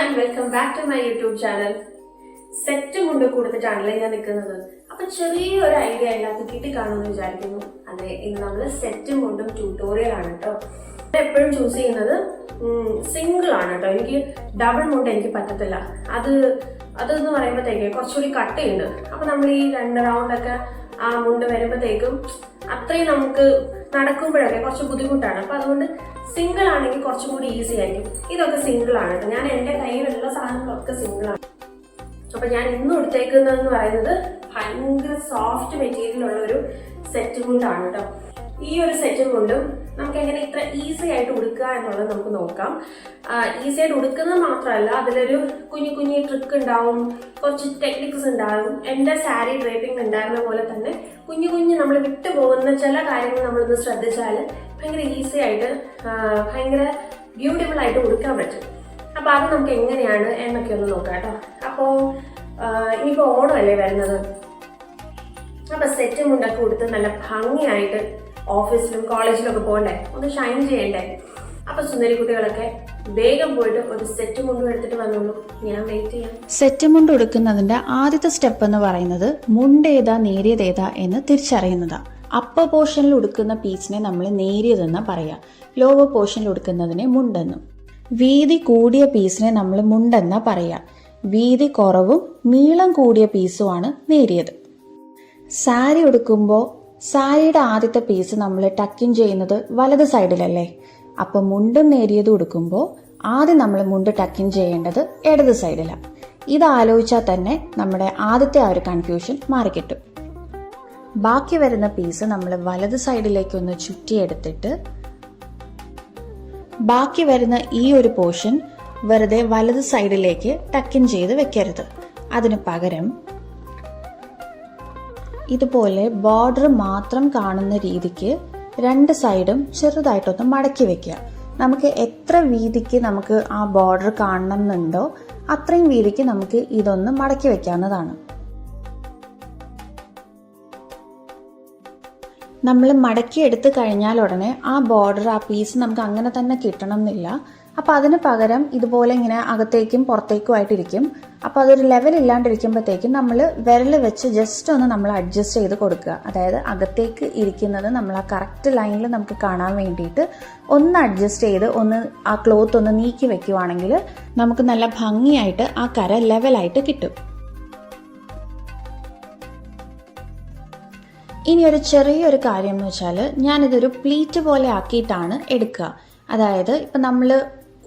and welcome back to my YouTube channel. Set മുണ്ട് കൊടുത്തിട്ടാണല്ലേ ഞാൻ നിൽക്കുന്നത്. അപ്പൊ ചെറിയൊരു ഐഡിയ എല്ലാവർക്കും കിട്ടിക്കാണുമെന്ന് വിചാരിക്കുന്നു. അതെ, ഇന്ന് നമ്മൾ സെറ്റ് മുണ്ടും ട്യൂട്ടോറിയൽ ആണ് കേട്ടോ. എപ്പോഴും ചൂസ് ചെയ്യുന്നത് സിംഗിൾ ആണ് കേട്ടോ. എനിക്ക് ഡബിൾ മുണ്ട് എനിക്ക് പറ്റത്തില്ല. അതെന്ന് പറയുമ്പോഴത്തേക്ക് കുറച്ചുകൂടി കട്ടിയുണ്ട്. അപ്പൊ നമ്മൾ ഈ 2 റൗണ്ടൊക്കെ ആ മുണ്ട് വരുമ്പോഴത്തേക്കും അത്രയും നമുക്ക് നടക്കുമ്പോഴൊക്കെ കുറച്ച് ബുദ്ധിമുട്ടാണ്. അപ്പൊ അതുകൊണ്ട് സിംഗിൾ ആണെങ്കിൽ കുറച്ചും കൂടി ഈസി ആയിരിക്കും. ഇതൊക്കെ സിംഗിൾ ആണ് കേട്ടോ. ഞാൻ എൻ്റെ കയ്യിലുള്ള സാധനങ്ങളൊക്കെ സിംഗിൾ ആണ്. അപ്പൊ ഞാൻ ഇന്ന് എടുത്തേക്കുന്നതെന്ന് പറയുന്നത് ഭയങ്കര സോഫ്റ്റ് മെറ്റീരിയൽ ഉള്ള ഒരു സെറ്റ് മുണ്ടാണ് കേട്ടോ. ഈ ഒരു സെറ്റ് മുണ്ടും നമുക്ക് എങ്ങനെ ഇത്ര ഈസി ആയിട്ട് ഉടുക്കുക എന്നുള്ളത് നമുക്ക് നോക്കാം. ഈസി ആയിട്ട് ഉടുക്കുന്നത് മാത്രമല്ല, അതിലൊരു കുഞ്ഞു ട്രിക്ക് ഉണ്ടാവും, കുറച്ച് ടെക്നിക്സ് ഉണ്ടാവും. എൻ്റെ സാരി ഡ്രേപ്പിംഗ് ഉണ്ടായിരുന്ന പോലെ തന്നെ കുഞ്ഞു നമ്മൾ വിട്ടു പോകുന്ന ചില കാര്യങ്ങൾ നമ്മളിന്ന് ശ്രദ്ധിച്ചാൽ ഭയങ്കര ഈസി ആയിട്ട് ഭയങ്കര ബ്യൂട്ടിഫുൾ ആയിട്ട് ഉടുക്കാൻ പറ്റും. അപ്പൊ അത് നമുക്ക് എങ്ങനെയാണ് എന്നൊക്കെ ഒന്ന് നോക്കാം കേട്ടോ. അപ്പോ ഇനിയിപ്പോ ഓണമല്ലേ വരുന്നത്. അപ്പൊ സെറ്റ് മുണ്ടൊക്കെ കൊടുത്ത് നല്ല ഭംഗിയായിട്ട് ഓഫീസിലും കോളേജിലും ഒക്കെ പോകണ്ടേ, ഒന്ന് ഷൈൻ ചെയ്യണ്ടേ. അപ്പൊ സുന്ദരി കുട്ടികളൊക്കെ വേഗം പോയിട്ട് ഒരു സെറ്റ് മുണ്ടും എടുത്തിട്ട് വന്നോളൂ, ഞാൻ വെയിറ്റ് ചെയ്യാം. സെറ്റ് മുണ്ട് ഉടുക്കുന്നതിന്റെ ആദ്യത്തെ സ്റ്റെപ്പ് എന്ന് പറയുന്നത് മുണ്ട് ഏതാ നേരിയതേതാ എന്ന് തിരിച്ചറിയുന്നതാ. അപ്പർ പോർഷനിൽ ഉടുക്കുന്ന പീസിനെ നമ്മൾ നേരിയതെന്നാ പറയാ, ലോവർ പോർഷനിൽ ഉടുക്കുന്നതിനെ മുണ്ടെന്നും. വീതി കൂടിയ പീസിനെ നമ്മൾ മുണ്ടെന്നാ പറയാ, വീതി കുറവും നീളം കൂടിയ പീസുമാണ് നേരിയത്. സാരി ഉടുക്കുമ്പോൾ സാരിയുടെ ആദ്യത്തെ പീസ് നമ്മൾ ടക്കിൻ ചെയ്യുന്നത് വലത് സൈഡിലല്ലേ. അപ്പൊ മുണ്ടും നേരിയത് ഉടുക്കുമ്പോൾ ആദ്യം നമ്മൾ മുണ്ട് ടക്കിൻ ചെയ്യേണ്ടത് ഇടത് സൈഡിലാണ്. ഇത് ആലോചിച്ചാൽ തന്നെ നമ്മുടെ ആദ്യത്തെ ആ ഒരു കൺഫ്യൂഷൻ മാറിക്കിട്ടും. ബാക്കി വരുന്ന പീസ് നമ്മൾ വലത് സൈഡിലേക്കൊന്ന് ചുറ്റിയെടുത്തിട്ട് ബാക്കി വരുന്ന ഈ ഒരു പോർഷൻ വെറുതെ വലത് സൈഡിലേക്ക് ടക്കിൻ ചെയ്ത് വെക്കരുത്. അതിന് പകരം ഇതുപോലെ ബോർഡർ മാത്രം കാണുന്ന രീതിക്ക് 2 സൈഡും ചെറുതായിട്ടൊന്ന് മടക്കി വെക്കുക. നമുക്ക് എത്ര വീതിക്ക് നമുക്ക് ആ ബോർഡർ കാണണം എന്നുണ്ടോ അത്രയും വീതിക്ക് നമുക്ക് ഇതൊന്ന് മടക്കി വെക്കാവുന്നതാണ്. നമ്മൾ മടക്കി എടുത്തു കഴിഞ്ഞാൽ ഉടനെ ആ ബോർഡർ ആ പീസ് നമുക്ക് അങ്ങനെ തന്നെ കിട്ടണം എന്നില്ല. അപ്പൊ അതിന് പകരം ഇതുപോലെ ഇങ്ങനെ അകത്തേക്കും പുറത്തേക്കും ആയിട്ടിരിക്കും. അപ്പൊ അതൊരു ലെവൽ ഇല്ലാണ്ടിരിക്കുമ്പോഴത്തേക്കും നമ്മൾ വിരൽ വെച്ച് ജസ്റ്റ് ഒന്ന് നമ്മൾ അഡ്ജസ്റ്റ് ചെയ്ത് കൊടുക്കുക. അതായത് അകത്തേക്ക് ഇരിക്കുന്നത് നമ്മൾ ആ കറക്റ്റ് ലൈനിൽ നമുക്ക് കാണാൻ വേണ്ടിയിട്ട് ഒന്ന് അഡ്ജസ്റ്റ് ചെയ്ത് ഒന്ന് ആ ക്ലോത്ത് ഒന്ന് നീക്കി വെക്കുവാണെങ്കിൽ നമുക്ക് നല്ല ഭംഗിയായിട്ട് ആ കര ലെവലായിട്ട് കിട്ടും. ഇനി ഒരു ചെറിയൊരു കാര്യം എന്ന് വെച്ചാൽ ഞാനിതൊരു പ്ലീറ്റ് പോലെ ആക്കിയിട്ടാണ് എടുക്കുക. അതായത് ഇപ്പം നമ്മൾ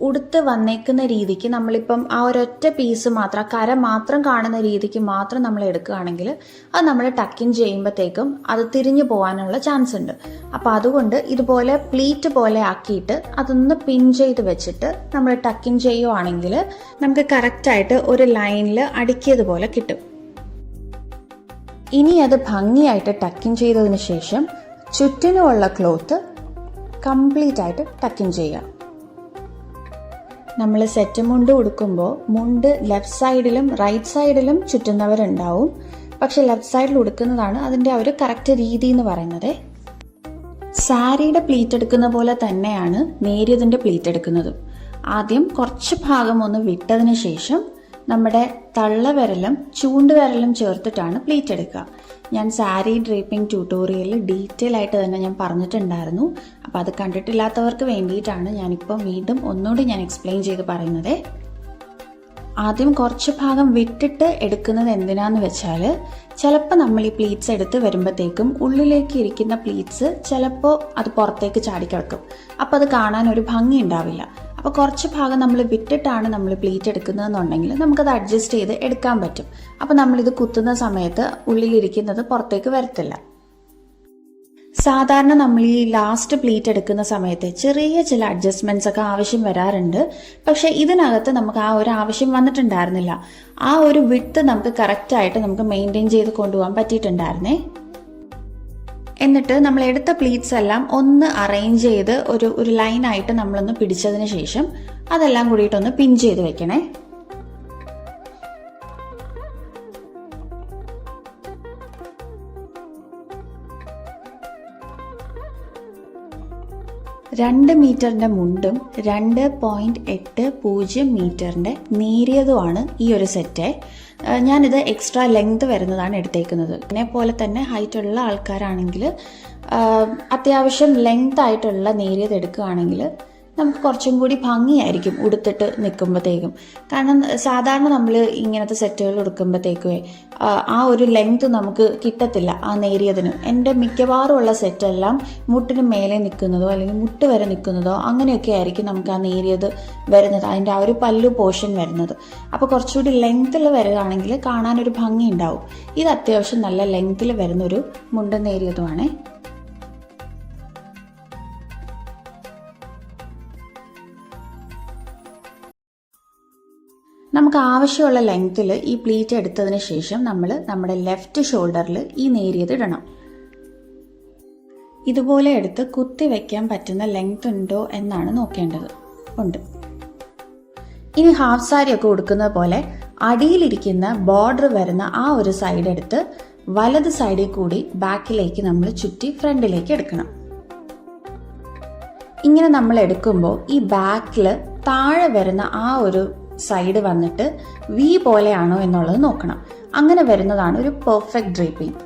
ഉടുത്ത് വന്നേക്കുന്ന രീതിക്ക് നമ്മളിപ്പം ആ ഒരൊറ്റ പീസ് മാത്രം കര മാത്രം കാണുന്ന രീതിക്ക് മാത്രം നമ്മൾ എടുക്കുകയാണെങ്കിൽ അത് നമ്മൾ ടക്കിൻ ചെയ്യുമ്പോഴത്തേക്കും അത് തിരിഞ്ഞു പോകാനുള്ള ചാൻസ് ഉണ്ട്. അപ്പം അതുകൊണ്ട് ഇതുപോലെ പ്ലീറ്റ് പോലെ ആക്കിയിട്ട് അതൊന്ന് പിൻ ചെയ്ത് വെച്ചിട്ട് നമ്മൾ ടക്കിൻ ചെയ്യുവാണെങ്കിൽ നമുക്ക് കറക്റ്റായിട്ട് ഒരു ലൈനിൽ അടുക്കിയതുപോലെ കിട്ടും. ഇനി അത് ഭംഗിയായിട്ട് ടക്കിൻ ചെയ്തതിന് ശേഷം ചുറ്റിനുമുള്ള ക്ലോത്ത് കംപ്ലീറ്റ് ആയിട്ട് ടക്കിൻ ചെയ്യുക. നമ്മൾ സെറ്റ് മുണ്ട് ഉടുക്കുമ്പോൾ മുണ്ട് ലെഫ്റ്റ് സൈഡിലും റൈറ്റ് സൈഡിലും ചുറ്റുന്നവരുണ്ടാവും. പക്ഷെ ലെഫ്റ്റ് സൈഡിൽ ഉടുക്കുന്നതാണ് അതിൻ്റെ ഒരു കറക്റ്റ് രീതി എന്ന് പറയുന്നത്. സാരിയുടെ പ്ലീറ്റ് എടുക്കുന്ന പോലെ തന്നെയാണ് നേരിയതിൻ്റെ പ്ലീറ്റ് എടുക്കുന്നത്. ആദ്യം കുറച്ച് ഭാഗം ഒന്ന് വിട്ടതിന് ശേഷം നമ്മുടെ തള്ളവിരലും ചൂണ്ടുവിരലും ചേർത്തിട്ടാണ് പ്ലീറ്റ് എടുക്കുക. ഞാൻ സാരി ഡ്രേപ്പിംഗ് ട്യൂട്ടോറിയലിൽ ഡീറ്റെയിൽ ആയിട്ട് തന്നെ ഞാൻ പറഞ്ഞിട്ടുണ്ടായിരുന്നു. അപ്പോൾ അത് കണ്ടിട്ടില്ലാത്തവർക്ക് വേണ്ടിയിട്ടാണ് ഞാനിപ്പോൾ വീണ്ടും ഒന്നുകൂടി ഞാൻ എക്സ്പ്ലെയിൻ ചെയ്ത് പറയുന്നത്. ആദ്യം കുറച്ച് ഭാഗം വിട്ടിട്ട് എടുക്കുന്നത് എന്തിനാന്ന് വെച്ചാൽ ചിലപ്പോൾ നമ്മൾ ഈ പ്ലീറ്റ്സ് എടുത്ത് വരുമ്പോഴത്തേക്കും ഉള്ളിലേക്ക് ഇരിക്കുന്ന പ്ലീറ്റ്സ് ചിലപ്പോൾ അത് പുറത്തേക്ക് ചാടിക്കിടക്കും. അപ്പോൾ അത് കാണാൻ ഒരു ഭംഗി ഉണ്ടാവില്ല. അപ്പോൾ കുറച്ച് ഭാഗം നമ്മൾ വിട്ടിട്ടാണ് നമ്മൾ പ്ലീറ്റ് എടുക്കുന്നതെന്നുണ്ടെങ്കിൽ നമുക്കത് അഡ്ജസ്റ്റ് ചെയ്ത് എടുക്കാൻ പറ്റും. അപ്പോൾ നമ്മളിത് കുത്തുന്ന സമയത്ത് ഉള്ളിലിരിക്കുന്നത് പുറത്തേക്ക് വരത്തില്ല. സാധാരണ നമ്മൾ ഈ ലാസ്റ്റ് പ്ലീറ്റ് എടുക്കുന്ന സമയത്ത് ചെറിയ ചില അഡ്ജസ്റ്റ്മെന്റ്സ് ഒക്കെ ആവശ്യം വരാറുണ്ട്. പക്ഷെ ഇതിനകത്ത് നമുക്ക് ആ ഒരു ആവശ്യം വന്നിട്ടുണ്ടായിരുന്നില്ല. ആ ഒരു വിഡ്ത്ത് നമുക്ക് കറക്റ്റായിട്ട് നമുക്ക് മെയിൻറ്റെയിൻ ചെയ്ത് കൊണ്ടുപോകാൻ പറ്റിയിട്ടുണ്ടായിരുന്നേ. എന്നിട്ട് നമ്മൾ എടുത്ത പ്ലീറ്റ്സ് എല്ലാം ഒന്ന് അറേഞ്ച് ചെയ്ത് ഒരു ലൈനായിട്ട് നമ്മളൊന്ന് പിടിച്ചതിന് ശേഷം അതെല്ലാം കൂടിയിട്ടൊന്ന് പിൻ ചെയ്ത് വെക്കണേ. 2 മീറ്ററിൻ്റെ മുണ്ടും 2.80 മീറ്ററിൻ്റെ നേരിയതുമാണ് ഈ ഒരു സെറ്റ്. ഞാനിത് എക്സ്ട്രാ ലെങ്ത് വരുന്നതാണ് എടുത്തേക്കുന്നത്. പോലെ തന്നെ ഹൈറ്റ് ഉള്ള ആൾക്കാരാണെങ്കിൽ അത്യാവശ്യം ലെങ്ത് ആയിട്ടുള്ള നേരിയത് എടുക്കുകയാണെങ്കിൽ നമുക്ക് കുറച്ചും കൂടി ഭംഗിയായിരിക്കും ഉടുത്തിട്ട് നിൽക്കുമ്പോഴത്തേക്കും. കാരണം സാധാരണ നമ്മൾ ഇങ്ങനത്തെ സെറ്റുകൾ എടുക്കുമ്പോഴത്തേക്കുമേ ആ ഒരു ലെങ്ത് നമുക്ക് കിട്ടത്തില്ല ആ നേരിയതിന്. എൻ്റെ മിക്കവാറും ഉള്ള സെറ്റെല്ലാം മുട്ടിന് മേലെ നിൽക്കുന്നതോ അല്ലെങ്കിൽ മുട്ട് വരെ നിൽക്കുന്നതോ അങ്ങനെയൊക്കെ ആയിരിക്കും നമുക്ക് ആ നേരിയത് വരുന്നത്, അതിൻ്റെ ആ ഒരു പല്ലു പോർഷൻ വരുന്നത്. അപ്പോൾ കുറച്ചുകൂടി ലെങ്ത്തിൽ വരികയാണെങ്കിൽ കാണാനൊരു ഭംഗി ഉണ്ടാവും. ഇത് അത്യാവശ്യം നല്ല ലെങ്ത്തിൽ വരുന്നൊരു മുണ്ട് നേരിയതുമാണേ. നമുക്ക് ആവശ്യമുള്ള ലെങ്ത്തിൽ ഈ പ്ലീറ്റ് എടുത്തതിന് ശേഷം നമ്മൾ നമ്മുടെ ലെഫ്റ്റ് ഷോൾഡറിൽ ഈ നേരിയത് ഇടണം. ഇതുപോലെ എടുത്ത് കുത്തി വയ്ക്കാൻ പറ്റുന്ന ലെങ്ത് ഉണ്ടോ എന്നാണ് നോക്കേണ്ടത്. ഉണ്ട്. ഇനി ഹാഫ് സാരിയൊക്കെ ഉടുക്കുന്ന പോലെ അടിയിലിരിക്കുന്ന ബോർഡർ വരുന്ന ആ ഒരു സൈഡ് എടുത്ത് വലത് സൈഡിൽ കൂടി ബാക്കിലേക്ക് നമ്മൾ ചുറ്റി ഫ്രണ്ടിലേക്ക് എടുക്കണം. ഇങ്ങനെ നമ്മൾ എടുക്കുമ്പോൾ ഈ ബാക്കിൽ താഴെ വരുന്ന ആ ഒരു സൈഡ് വന്നിട്ട് വി പോലെയാണോ എന്നുള്ളത് നോക്കണം. അങ്ങനെ വരുന്നതാണ് ഒരു പെർഫെക്റ്റ് ഡ്രേപ്പിംഗ്.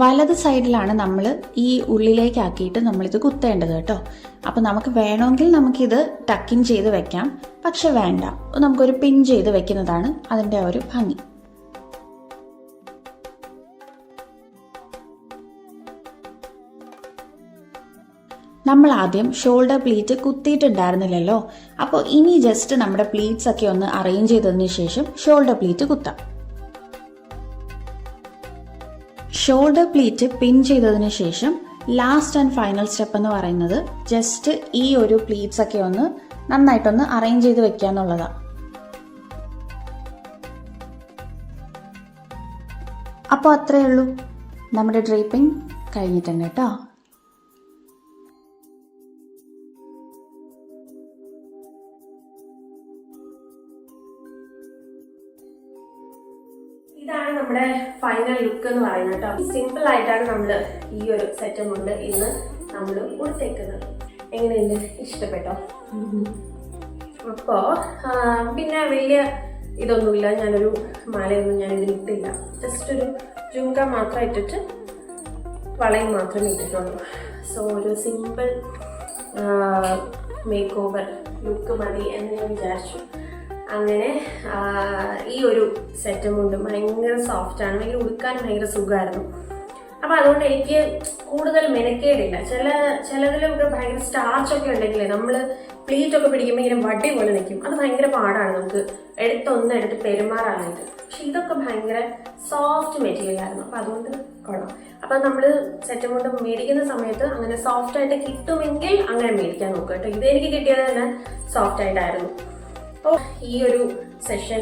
വലത് സൈഡിലാണ് നമ്മൾ ഈ ഉള്ളിലേക്കാക്കിയിട്ട് നമ്മളിത് കുത്തേണ്ടത് കേട്ടോ. അപ്പം നമുക്ക് വേണമെങ്കിൽ നമുക്കിത് ടക്കിൻ ചെയ്ത് വെക്കാം, പക്ഷെ വേണ്ട, നമുക്കൊരു പിൻ ചെയ്ത് വെക്കുന്നതാണ് അതിൻ്റെ ഒരു ഭംഗി. നമ്മൾ ആദ്യം ഷോൾഡർ പ്ലീറ്റ് കുത്തിയിട്ടുണ്ടായിരുന്നില്ലല്ലോ. അപ്പോൾ ഇനി ജസ്റ്റ് നമ്മുടെ പ്ലീറ്റ്സ് ഒക്കെ ഒന്ന് അറേഞ്ച് ചെയ്തതിന് ശേഷം ഷോൾഡർ പ്ലീറ്റ് കുത്താം. ഷോൾഡർ പ്ലീറ്റ് പിൻ ചെയ്തതിന് ശേഷം ലാസ്റ്റ് ആൻഡ് ഫൈനൽ സ്റ്റെപ്പ് എന്ന് പറയുന്നത് ജസ്റ്റ് ഈ ഒരു പ്ലീറ്റ്സ് ഒക്കെ ഒന്ന് നന്നായിട്ടൊന്ന് അറേഞ്ച് ചെയ്ത് വെക്കുക എന്നുള്ളതാണ്. അപ്പോൾ അത്രയേ ഉള്ളൂ, നമ്മുടെ ഡ്രേപ്പിംഗ് കഴിഞ്ഞിട്ടുണ്ട് കേട്ടോ. ഇതാണ് നമ്മുടെ ഫൈനൽ ലുക്ക് എന്ന് പറയുന്നത് കേട്ടോ. സിമ്പിൾ ആയിട്ടാണ് നമ്മൾ ഈ ഒരു സെറ്റ് കൊണ്ട് ഇന്ന് നമ്മൾ ഉടുത്തേക്കുന്നത്. എങ്ങനെയുണ്ട്? ഇഷ്ടപ്പെട്ടോ? അപ്പോൾ പിന്നെ വലിയ ഇതൊന്നുമില്ല, ഞാനൊരു മാലയൊന്നും ഞാനിതിൽ ഇട്ടില്ല. ജസ്റ്റ് ഒരു ജുങ്ക മാത്രം ഇട്ടിട്ട് വളയും മാത്രമേ ഇട്ടിട്ടുള്ളൂ. സോ ഒരു സിമ്പിൾ മേക്ക് ഓവർ ലുക്ക് മതി എന്ന് ഞാൻ വിചാരിച്ചു. അങ്ങനെ ഈ ഒരു സെറ്റും കൊണ്ടും ഭയങ്കര സോഫ്റ്റാണ്, ഭയങ്കര ഉടുക്കാൻ ഭയങ്കര സുഖമായിരുന്നു. അപ്പം അതുകൊണ്ട് എനിക്ക് കൂടുതൽ മെനക്കേടില്ല. ചിലതിലൊക്കെ ഭയങ്കര സ്റ്റാർച്ചൊക്കെ ഉണ്ടെങ്കിലേ നമ്മൾ പ്ലീറ്റൊക്കെ പിടിക്കുമ്പോൾ ഇങ്ങനെ വടി പോലെ നിൽക്കും. അത് ഭയങ്കര പാടാണ് നമുക്ക് എടുത്ത് പെരുമാറാനായിട്ട്. പക്ഷെ ഇതൊക്കെ ഭയങ്കര സോഫ്റ്റ് മെറ്റീരിയൽ ആയിരുന്നു. അപ്പം അതുകൊണ്ട് കൊള്ളാം. അപ്പം നമ്മൾ സെറ്റും കൊണ്ട് മേടിക്കുന്ന സമയത്ത് അങ്ങനെ സോഫ്റ്റായിട്ട് കിട്ടുമെങ്കിൽ അങ്ങനെ മേടിക്കാൻ നോക്കുക കേട്ടോ. ഇതെനിക്ക് കിട്ടിയത് തന്നെ സോഫ്റ്റായിട്ടായിരുന്നു. അപ്പോൾ ഈ ഒരു സെഷൻ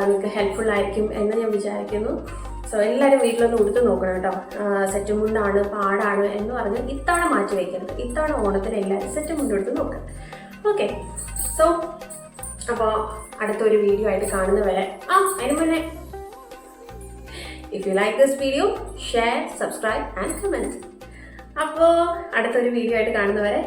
നിങ്ങൾക്ക് ഹെൽപ്ഫുൾ ആയിരിക്കും എന്ന് ഞാൻ വിചാരിക്കുന്നു. സോ എല്ലാവരും വീട്ടിലൊന്ന് ഉടുത്ത് നോക്കണം കേട്ടോ. സെറ്റ് മുണ്ടാണ് പാടാണ് എന്ന് പറഞ്ഞ് ഇത്തവണ മാറ്റി വയ്ക്കരുത്. ഇത്തവണ ഓണത്തിന് എല്ലാവരും സെറ്റ് മുണ്ട് എടുത്ത് നോക്കാം. ഓക്കെ, സോ അപ്പോൾ അടുത്തൊരു വീഡിയോ ആയിട്ട് കാണുന്നവരെ അതിന് മുന്നേ if you like this video share, subscribe and comment. അപ്പോൾ അടുത്തൊരു വീഡിയോ ആയിട്ട് കാണുന്നവരെ